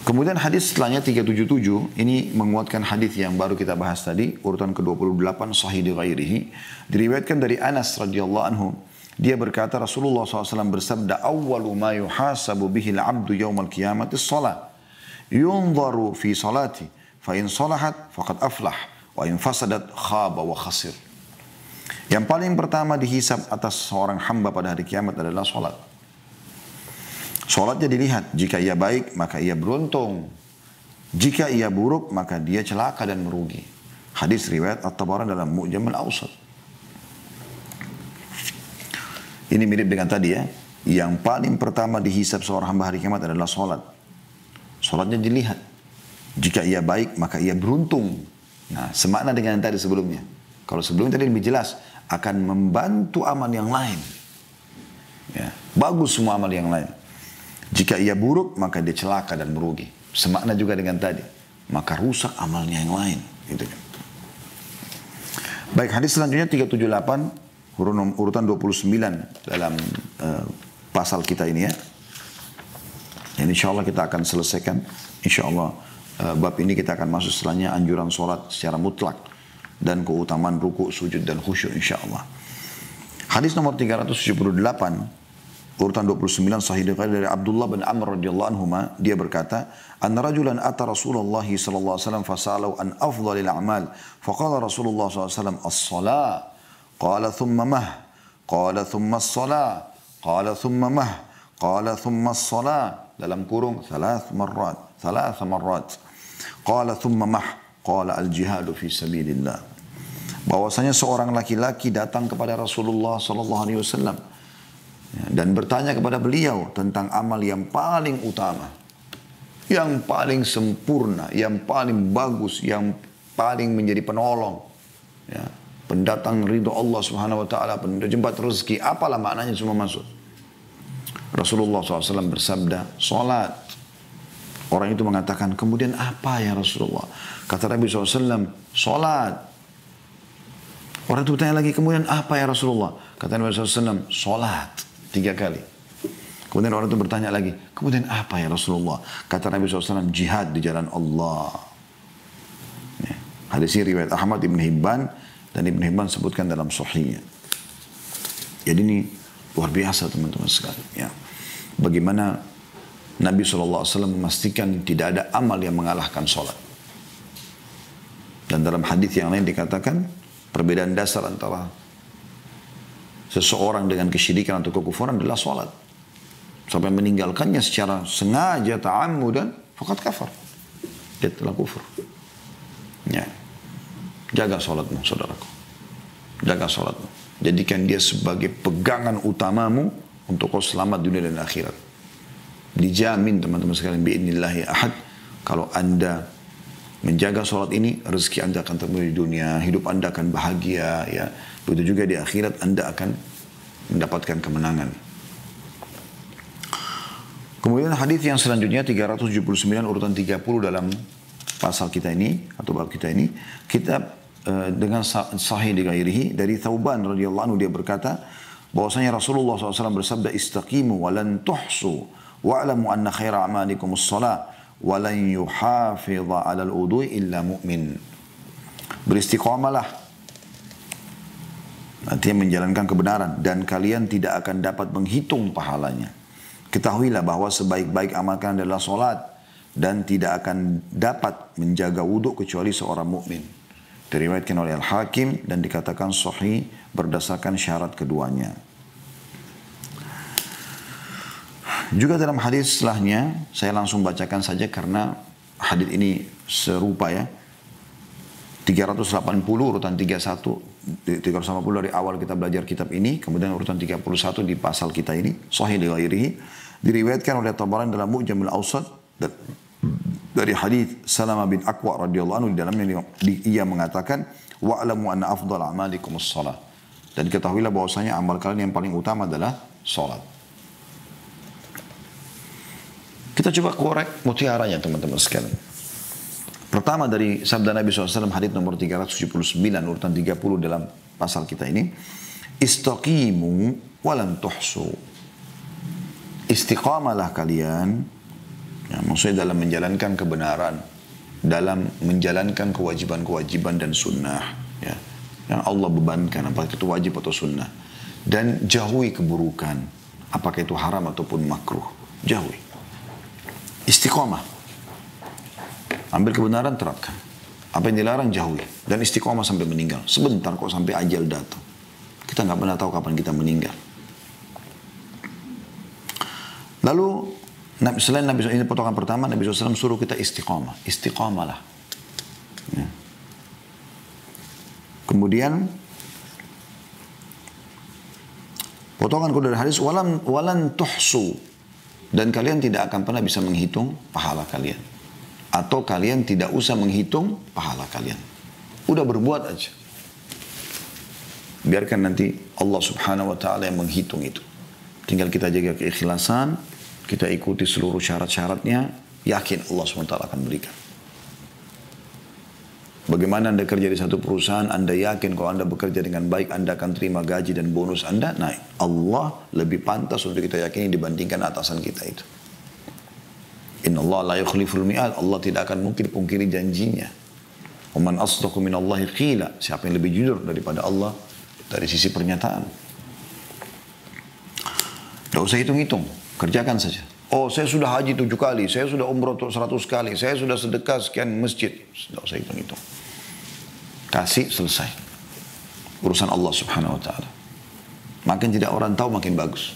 Kemudian hadis setelahnya 377, ini menguatkan hadis yang baru kita bahas tadi, urutan ke-28 sahih di ghairihi. Diriwayatkan dari Anas radhiyallahu anhu, dia berkata Rasulullah SAW bersabda, "Awwalu ma yuhasabu bihi al-'abdu yawmal qiyamati as-salat. Yunzaru fi salati, fa in salahat faqad aflah, wa in fasadat khaba wa khasir." Yang paling pertama dihisab atas seorang hamba pada hari kiamat adalah salat. Salatnya dilihat, jika ia baik maka ia beruntung. Jika ia buruk maka dia celaka dan merugi. Hadis riwayat At-Tabarani dalam Mu'jam al-Awsat. Ini mirip dengan tadi ya. Yang paling pertama dihisab seorang hamba hari kiamat adalah salat. Salatnya dilihat. Jika ia baik maka ia beruntung. Nah, semakna dengan yang tadi sebelumnya. Kalau sebelumnya tadi lebih jelas, akan membantu amal yang lain. Ya, bagus semua amal yang lain. Jika ia buruk, maka dia celaka dan merugi. Semakna juga dengan tadi. Maka rusak amalnya yang lain. Gitu kan. Baik, hadis selanjutnya 378, urutan 29 dalam pasal kita ini ya. Dan insya Allah kita akan selesaikan. Insya Allah bab ini kita akan masuk setelahnya anjuran sholat secara mutlak. Dan keutamaan ruku, sujud, dan khusyuk insya Allah. Hadis nomor 378, urutan 29 sahih dari Abdullah bin Amr radhiyallahu anhuma, dia berkata, "Anna rajulan ata Rasulullah sallallahu alaihi wasallam fasalahu an afdhalil a'mal, faqala Rasulullah sallallahu alaihi wasallam as-salah, qala thumma mah, qala thumma as-salah, qala thumma mah, qala thumma as-salah, dalam kurung thalath marrat, qala thumma mah, qala al-jihadu fi sabilillah." Bahwasanya seorang laki-laki datang kepada Rasulullah sallallahu alaihi wasallam dan bertanya kepada beliau tentang amal yang paling utama, yang paling sempurna, yang paling bagus, yang paling menjadi penolong, ya, pendatang ridho Allah Subhanahu Wa Taala, penjembat rezeki, apalah maknanya semua masuk. Rasulullah SAW bersabda, salat. Orang itu mengatakan, kemudian apa ya Rasulullah? Kata Nabi SAW, salat. Orang itu bertanya lagi, kemudian apa ya Rasulullah? Kata Nabi SAW, salat. 3 kali. Kemudian orang itu bertanya lagi, kemudian apa ya Rasulullah? Kata Nabi SAW, jihad di jalan Allah. Ya. Hadis ini riwayat Ahmad Ibn Hibban, dan Ibn Hibban sebutkan dalam sahihnya. Jadi ini luar biasa teman-teman sekalian. Ya. Bagaimana Nabi SAW memastikan tidak ada amal yang mengalahkan sholat. Dan dalam hadis yang lain dikatakan, perbedaan dasar antara seseorang dengan kesyirikan atau kekufuran adalah sholat. Sampai meninggalkannya secara sengaja, ta'ammudan, faqad kafar. Dia telah kufur. Ya. Jaga sholatmu, saudaraku. Jaga sholatmu. Jadikan dia sebagai pegangan utamamu untuk kau selamat dunia dan akhirat. Dijamin teman-teman sekalian, bi'idnillahi ahad, kalau anda menjaga sholat ini, rezeki anda akan terpenuhi di dunia, hidup anda akan bahagia, ya. Begitu juga di akhirat anda akan mendapatkan kemenangan. Kemudian hadis yang selanjutnya 379 urutan 30 dalam pasal kita ini atau bab kita ini, kita dengan sahih di ghairihi dari Thauban radhiyallahu anhu, dia berkata bahwasanya Rasulullah SAW bersabda, istaqimu wa lan tuhsu wa'lamu anna khaira a'malikum as-salah wa lan yuhafidha 'ala al-wudu'i illa mu'min. Beristiqamalah, artinya menjalankan kebenaran, dan kalian tidak akan dapat menghitung pahalanya. Ketahuilah bahwa sebaik-baik amal kalian adalah solat, dan tidak akan dapat menjaga wudhu kecuali seorang mukmin. Diriwayatkan oleh Al-Hakim dan dikatakan sahih berdasarkan syarat keduanya. Juga dalam hadis setelahnya, saya langsung bacakan saja karena hadis ini serupa ya. 380 urutan 380 dari awal kita belajar kitab ini, kemudian urutan 31 di pasal kita ini, sahih li ghairihi, diriwayatkan oleh Tabarani dalam Mu'jam al-Awsat dari hadis Salamah bin Aqwa radhiyallahu anhu, di dalamnya ia mengatakan, wa'lamu anna afdal a'malikum as-salah, dan ketahuilah bahwasanya amal kalian yang paling utama adalah salat. Kita coba korek mutiaranya teman-teman sekalian. Pertama dari sabda Nabi SAW, hadits nomor 379 urutan 30 dalam pasal kita ini, istaqimu walan tuhsu. Istiqamalah kalian Ya, maksudnya dalam menjalankan kebenaran, dalam menjalankan kewajiban-kewajiban dan sunnah, ya, yang Allah bebankan, apakah itu wajib atau sunnah. Dan jauhi keburukan, apakah itu haram ataupun makruh. Jauhi. Istiqomah. Ambil kebenaran, terapkan. Apa yang dilarang, jauhi. Dan istiqomah sampai meninggal. Sebentar kok sampai ajal datang. Kita nggak pernah tahu kapan kita meninggal. Lalu, selain Nabi SAW, ini potongan pertama, Nabi SAW suruh kita istiqamah. Istiqamalah. Ya. Kemudian, potongan kedua dari hadis, walan tuhsu. Dan kalian tidak akan pernah bisa menghitung pahala kalian. Atau kalian tidak usah menghitung pahala kalian. Udah berbuat aja. Biarkan nanti Allah subhanahu wa ta'ala yang menghitung itu. Tinggal kita jaga keikhlasan, kita ikuti seluruh syarat-syaratnya, yakin Allah SWT akan berikan. Bagaimana Anda kerja di satu perusahaan, Anda yakin kalau Anda bekerja dengan baik, Anda akan terima gaji dan bonus Anda. Nah, Allah lebih pantas untuk kita yakini dibandingkan atasan kita itu. Inna Allah la yukhliful mi'ad. Allah tidak akan mungkin pungkiri janjinya. Wa man asdaqu minallahi qila. Siapa yang lebih jujur daripada Allah dari sisi pernyataan. Tidak usah hitung-hitung. Kerjakan saja. Oh, saya sudah haji 7 kali, saya sudah umroh 100 kali, saya sudah sedekah sekian masjid. Tidak usah hitung-hitung. Kasih, selesai. Urusan Allah subhanahu wa ta'ala. Makin tidak orang tahu, makin bagus.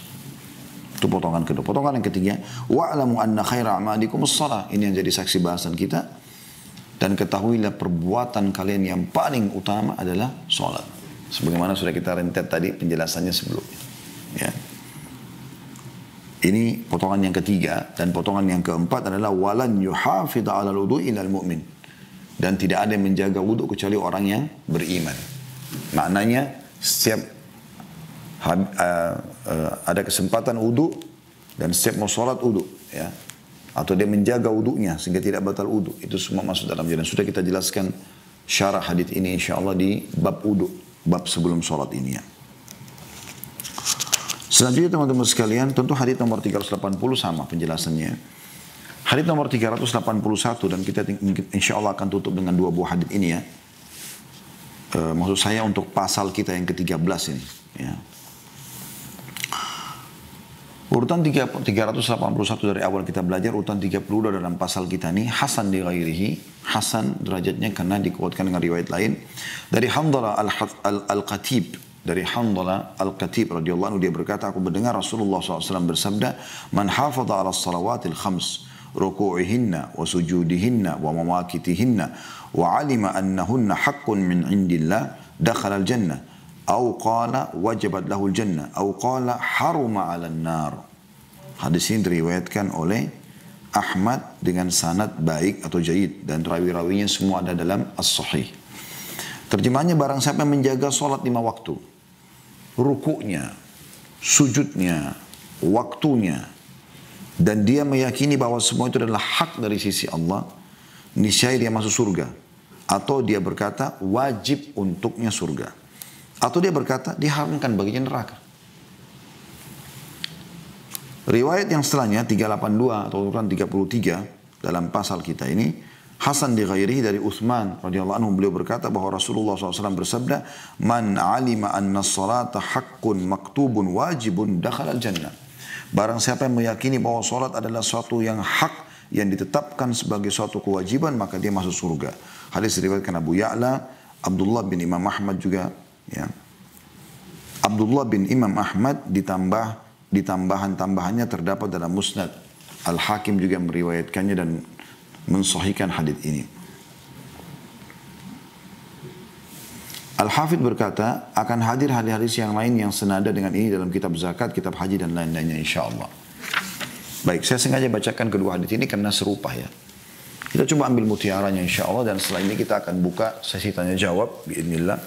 Itu potongan kedua. Potongan yang ketiga, wa'lamu anna khaira a'malikum as-shalah. Ini yang jadi saksi bahasan kita. Dan ketahuilah perbuatan kalian yang paling utama adalah sholat. Sebagaimana sudah kita rentet tadi penjelasannya sebelumnya. Ya. Ini potongan yang ketiga. Dan potongan yang keempat adalah walan yuhafidha 'alal wudu'i ilal mu'min. Dan tidak ada yang menjaga wudu kecuali orang yang beriman. Maknanya setiap ada kesempatan wudu dan setiap mau sholat wudu, ya, atau dia menjaga wudunya sehingga tidak batal wudu, itu semua masuk dalam jalan. Sudah kita jelaskan syarah hadits ini insyaallah di bab wudu, bab sebelum sholat ini, ya. Selanjutnya teman-teman sekalian, tentu hadits nomor 380 sama penjelasannya. Hadits nomor 381 dan kita insyaallah akan tutup dengan 2 buah hadits ini, ya. Maksud saya untuk pasal kita yang ke-13 ini, ya. Urutan 381 dari awal kita belajar, urutan 30 dalam pasal kita ini, Hasan di ghairihi, Hasan derajatnya karena dikuatkan dengan riwayat lain. Dari Hanzalah al-Qatib, dari Hanzalah al-Qatib radhiyallahu anhu, dia berkata, aku mendengar Rasulullah SAW bersabda, man hafadha ala salawatil khams, ruku'ihinna wa sujudihinna wa mawakitihinna, wa alima annahunna haqqun min indillah, dakhala al-jannah. Au qala wajabat lahul jannah, au qala haruma 'alan nar. Hadis ini diriwayatkan oleh Ahmad dengan sanad baik atau jayyid dan rawi-rawinya semua ada dalam As-Sahih. Terjemahannya, barang siapa yang menjaga salat 5 waktu, rukuknya, sujudnya, waktunya, dan dia meyakini bahwa semua itu adalah hak dari sisi Allah, niscaya dia masuk surga. Atau dia berkata wajib untuknya surga. Atau dia berkata diharamkan baginya neraka. Riwayat yang setelahnya 382 atau urutan 33 dalam pasal kita ini, Hasan di ghairihi dari Uthman radhiyallahu anhu, beliau berkata bahwa Rasulullah SAW bersabda, man alima anna salata haqqun maktubun wajibun dakhala al-jannah. Barang siapa yang meyakini bahwa salat adalah suatu yang hak yang ditetapkan sebagai suatu kewajiban, maka dia masuk surga. Hadis diriwayatkan Abu Ya'la, Abdullah bin Imam Ahmad juga, ya. Abdullah bin Imam Ahmad tambahannya terdapat dalam Musnad. Al-Hakim juga meriwayatkannya dan mensahihkan hadits ini. Al-Hafidh berkata, akan hadir hadis-hadis yang lain yang senada dengan ini dalam kitab zakat, kitab haji dan lain-lainnya insyaallah. Baik, saya sengaja bacakan kedua hadis ini karena serupa, ya. Kita coba ambil mutiaranya insyaallah, dan setelah ini kita akan buka sesi tanya jawab biidznillah.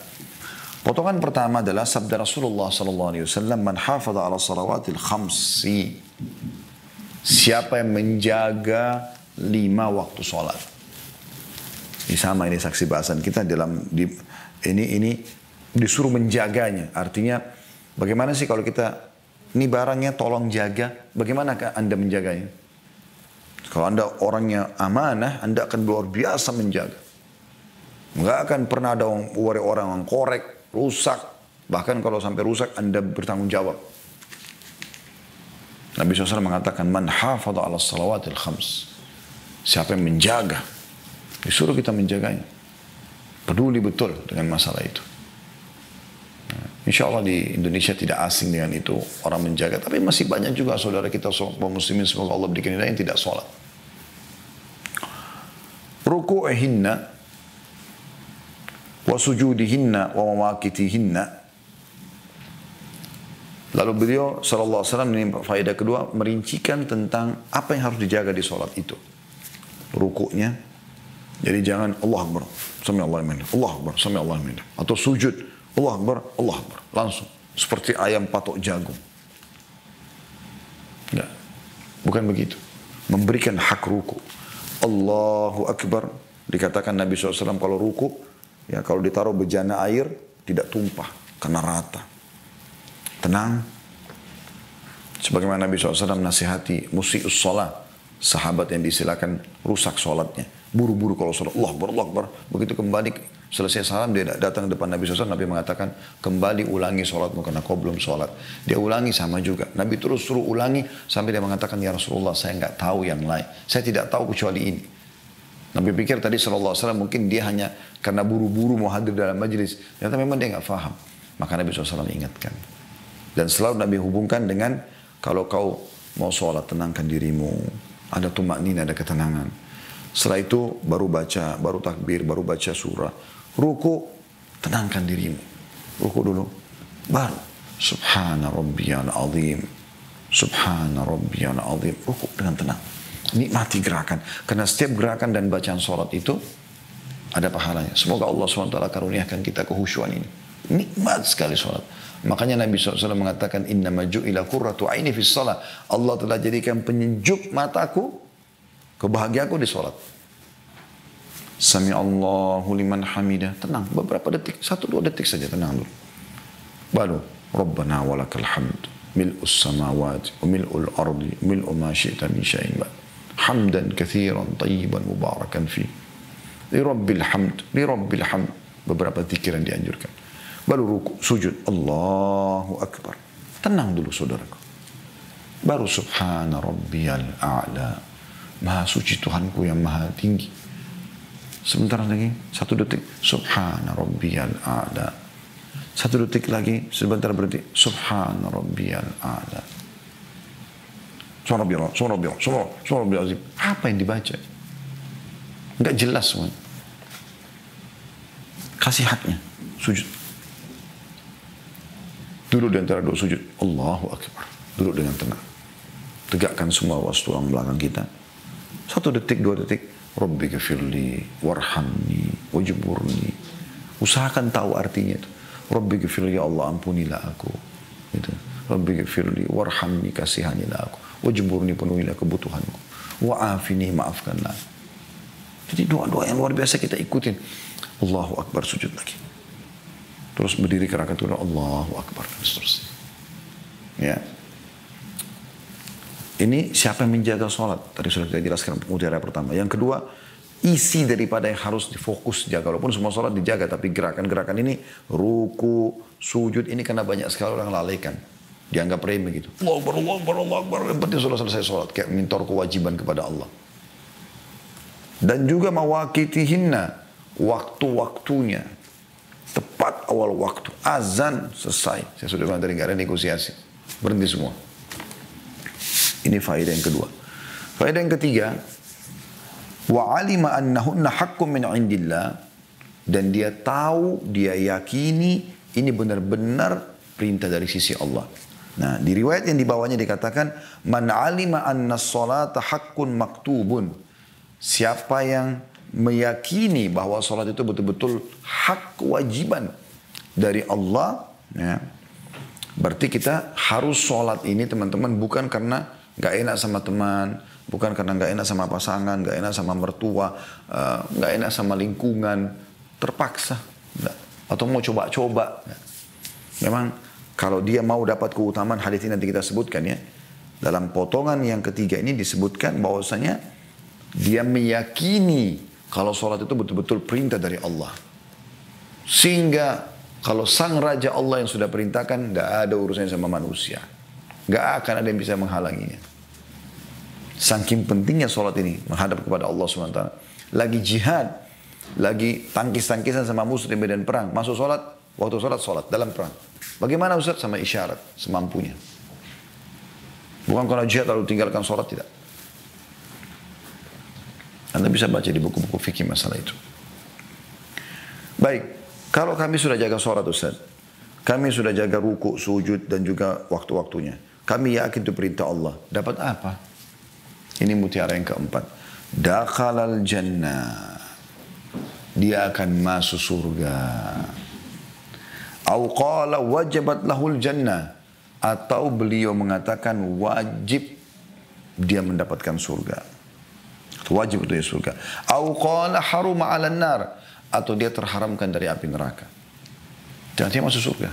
Potongan pertama adalah sabda Rasulullah SAW, man hafadha ala salawatil khamsi. Siapa yang menjaga 5 waktu sholat. Ini sama, ini saksi bahasan kita ini disuruh menjaganya. Artinya bagaimana sih kalau kita, ini barangnya tolong jaga, bagaimana Anda menjaganya? Kalau Anda orangnya amanah, Anda akan luar biasa menjaga. Nggak akan pernah ada orang yang korek, rusak. Bahkan kalau sampai rusak, Anda bertanggung jawab. Nabi SAW mengatakan, man hafadha ala salawatil khams. Siapa yang menjaga, disuruh kita menjaganya. Peduli betul dengan masalah itu. Insya Allah di Indonesia tidak asing dengan itu orang menjaga. Tapi masih banyak juga saudara kita kaum muslimin, semoga Allah berikan hidayah, yang tidak sholat. Ruku'ihinna wa sujudihinna wa mawaqitihinna. Lalu beliau sallallahu alaihi wasallam, ini faedah kedua, merincikan tentang apa yang harus dijaga di sholat itu. Rukuknya, jadi jangan Allah Akbar, sami Allah liman, Allah Akbar, sami Allah liman. Atau sujud, Allah Akbar, Allah Akbar. Langsung. Seperti ayam patok jagung. Enggak. Bukan begitu. Memberikan hak ruku. Allahu Akbar. Dikatakan Nabi SAW kalau ruku, ya kalau ditaruh bejana air, tidak tumpah. Karena rata. Tenang. Sebagaimana Nabi SAW nasihati musi'us sholat. Sahabat yang disilakan rusak sholatnya. Buru-buru kalau sholat. Allah Akbar, Allah Akbar. Begitu kembali selesai salam, dia datang ke depan Nabi SAW. Nabi mengatakan, kembali ulangi sholatmu karena kau belum sholat. Dia ulangi sama juga. Nabi terus suruh ulangi sampai dia mengatakan, ya Rasulullah, saya nggak tahu yang lain. Saya tidak tahu kecuali ini. Nabi pikir tadi SAW mungkin dia hanya karena buru-buru mau hadir dalam majelis. Ternyata memang dia nggak faham. Maka Nabi SAW ingatkan. Dan selalu Nabi hubungkan dengan, kalau kau mau sholat, tenangkan dirimu. Ada tumaknin, ada ketenangan. Setelah itu baru baca, baru takbir, baru baca surah. Ruku, tenangkan dirimu. Ruku dulu. Baru. Subhana rabbiyal azim. Subhana rabbiyal azim. Ruku dengan tenang. Nikmati gerakan. Karena setiap gerakan dan bacaan sholat itu ada pahalanya. Semoga Allah SWT karuniakan kita kehusyuan ini. Nikmat sekali sholat. Makanya Nabi SAW mengatakan, innama ju'ila qurratu aini fis shalah. Allah telah jadikan penyejuk mataku, kebahagiaanku di sholat. Sami Allahu liman hamidah. Tenang, beberapa detik, 1-2 detik saja, tenang dulu. Baru, Rabbana walakal hamd, mil'us samawati, wa mil'ul ardi, mil'u ma syi'ta min syai'in ba'd. Hamdan kathiran, tayyiban, mubarakan fi. Li rabbil hamd, li rabbil hamd. Beberapa zikir yang dianjurkan. Baru ruku, sujud, Allahu Akbar. Tenang dulu saudaraku. Baru subhana rabbiyal a'la. Maha suci Tuhanku yang maha tinggi. Sebentar lagi, 1 detik. Subhana rabbiyal a'la. 1 detik lagi, sebentar berhenti. Subhana rabbiyal a'la. Subhanallah, azim. Apa yang dibaca? Enggak jelas semua. Kasih haknya. Sujud. Duduk di antara 2 sujud. Allahu Akbar. Duduk dengan tenang. Tegakkan semua was tulang belakang kita. 1 detik, 2 detik. Rabbi ghafirli warhamni wajburni. Usahakan tahu artinya itu. Rabbi ghafirli, ya Allah ampunilah aku. Gitu. Rabbi ghafirli warhamni, kasihanilah aku. Wajburni, penuhilah kebutuhanku. Wa'afini, maafkanlah. Jadi doa-doa yang luar biasa kita ikutin. Allahu Akbar, sujud lagi. Terus berdiri ke rakaat kedua, Allahu Akbar, dan seterusnya. Ya. Ini siapa yang menjaga sholat? Tadi sudah kita jelaskan mutiara pertama. Yang kedua, isi daripada yang harus difokus jaga. Walaupun semua sholat dijaga, tapi gerakan-gerakan ini, ruku, sujud, ini karena banyak sekali orang lalaikan. Dianggap remeh gitu. Allah Akbar, Allah Akbar, Allah Akbar. Yang penting sudah selesai sholat. Kayak minta kewajiban kepada Allah. Dan juga mawaqitihinna, waktu-waktunya. Tepat awal waktu. Azan selesai. Saya sudah bilang tadi, nggak ada negosiasi. Berhenti semua. Ini faedah yang kedua. Faedah yang ketiga, wa alima annahunna haqqun min indillah, dan dia tahu, dia yakini ini benar-benar perintah dari sisi Allah. Nah, di riwayat yang dibawahnya dikatakan, man alima anna sholata haqqun maktubun. Siapa yang meyakini bahwa sholat itu betul-betul hak kewajiban dari Allah, ya, berarti kita harus sholat ini teman-teman bukan karena gak enak sama teman, bukan karena gak enak sama pasangan, gak enak sama mertua, gak enak sama lingkungan, terpaksa, atau mau coba-coba. Memang kalau dia mau dapat keutamaan, hadis ini nanti kita sebutkan ya. Dalam potongan yang ketiga ini disebutkan bahwasanya Dia meyakini kalau sholat itu betul-betul perintah dari Allah. Sehingga kalau sang Raja Allah yang sudah perintahkan, tidak ada urusannya sama manusia. Tidak akan ada yang bisa menghalanginya. Saking pentingnya sholat ini menghadap kepada Allah SWT. Lagi jihad, lagi tangkis-tangkisan sama musuh di medan perang. Masuk sholat, waktu sholat dalam perang. Bagaimana Ustaz? Sama isyarat, semampunya. Bukan kalau jihad lalu tinggalkan sholat, tidak. Anda bisa baca di buku-buku fikih masalah itu. Baik, kalau kami sudah jaga sholat Ustaz, kami sudah jaga ruku, sujud dan juga waktu-waktunya. Kami yakin itu perintah Allah. Dapat apa? Ini mutiara yang keempat. Dakhalal jannah. Dia akan masuk surga. Au qala wajabat lahul jannah. Atau beliau mengatakan wajib dia mendapatkan surga. Wajib itu ya surga. Au qala haruma 'alan nar. Atau dia terharamkan dari api neraka. Dan dia masuk surga.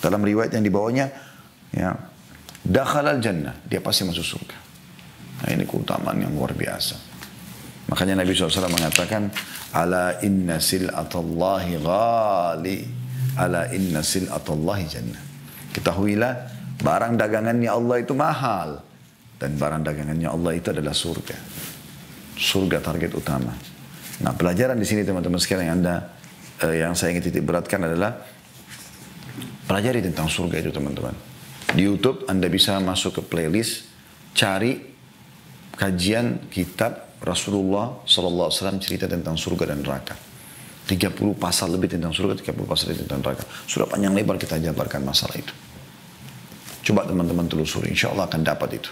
Dalam riwayat yang dibawanya, ya, dakhalal jannah, dia pasti masuk surga. Nah, ini keutamaan yang luar biasa. Makanya Nabi SAW mengatakan, ala inna sil'atallahi ghali, ala inna sil'atallahi jannah. Ketahuilah, barang dagangannya Allah itu mahal. Dan barang dagangannya Allah itu adalah surga. Surga target utama. Nah, pelajaran di sini teman-teman sekalian yang saya ingin titik beratkan adalah pelajari tentang surga itu teman-teman. Di YouTube Anda bisa masuk ke playlist, cari kajian kitab Rasulullah SAW cerita tentang surga dan neraka. 30 pasal lebih tentang surga, 30 pasal lebih tentang neraka. Sudah panjang lebar kita jabarkan masalah itu. Coba teman-teman telusuri, insya Allah akan dapat itu.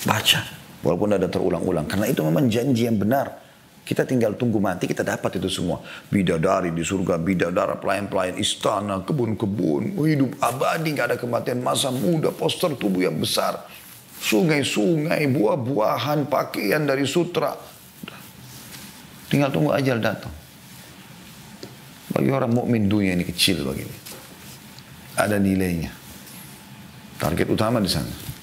Baca, walaupun ada terulang-ulang. Karena itu memang janji yang benar. Kita tinggal tunggu mati, kita dapat itu semua. Bidadari di surga, bidadara, pelayan-pelayan istana, kebun-kebun, hidup abadi, gak ada kematian, masa muda, poster tubuh yang besar, sungai-sungai, buah-buahan, pakaian dari sutra. Tinggal tunggu ajal datang. Bagi orang mukmin dunia ini kecil begini. Ada nilainya. Target utama di sana.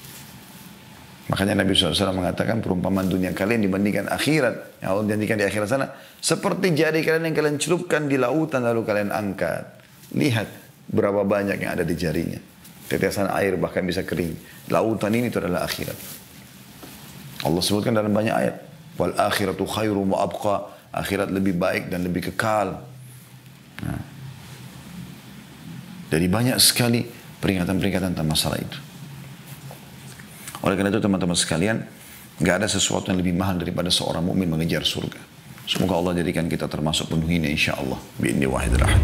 Makanya Nabi SAW mengatakan perumpamaan dunia kalian dibandingkan akhirat. Yang Allah janjikan di akhirat sana. Seperti jari kalian yang kalian celupkan di lautan lalu kalian angkat. Lihat berapa banyak yang ada di jarinya. Tetesan air bahkan bisa kering. Lautan ini itu adalah akhirat. Allah sebutkan dalam banyak ayat. Wal akhiratu khairu wa abqa. Akhirat lebih baik dan lebih kekal. Nah. Dari banyak sekali peringatan-peringatan tentang masalah itu. Oleh karena itu teman-teman sekalian, nggak ada sesuatu yang lebih mahal daripada seorang mukmin mengejar surga. Semoga Allah jadikan kita termasuk penuhinya insya Allah. Bi'idzni wahid rahim.